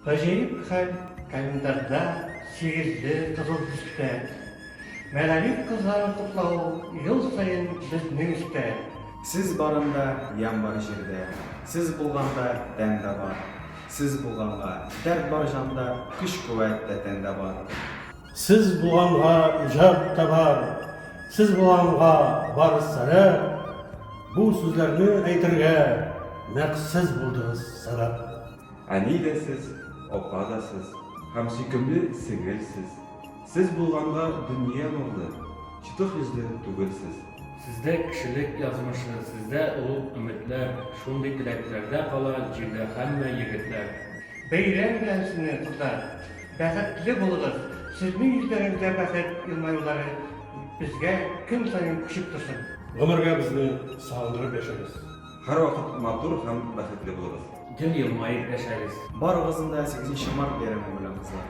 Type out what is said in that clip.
Gajayip hal kalendarda 8'li kızıl üstte. Melalip kızların kutlağı yıl sayın bizning üstte. Siz barında yan var жерде, siz bulganda dende var. Siz bulganda dert бар жанда, күч-куәт тә тәндә бар. Siz bulğanğa icab da var, siz bulğanğa var sarı. Bu sözlerini aytırga naqsiz buldunuz sabab. Әни дә сез, апа да сез, һәм сөйкемле сеңгел сез. Сез булганга дөнья нурлы, чытык йөзле түгел сез. Sizde kişilik yazmışı, sizde ulup ümitler, şunday tilaklerde kala cilde hemme yigitler. Beyren gelsini kızlar. Bәхетле булыгыз. Sizning yüzlerinizde bәхет yılmayuları bizge kim sayın küçük dursun. Ömürge bizni sağındırıp yaşarız. Һәр вакыт матур һәм бәхетле булыгыз. Gül yılmayıp yaşarız. Барыгызны да 8 март бәйрәме белән кызлар.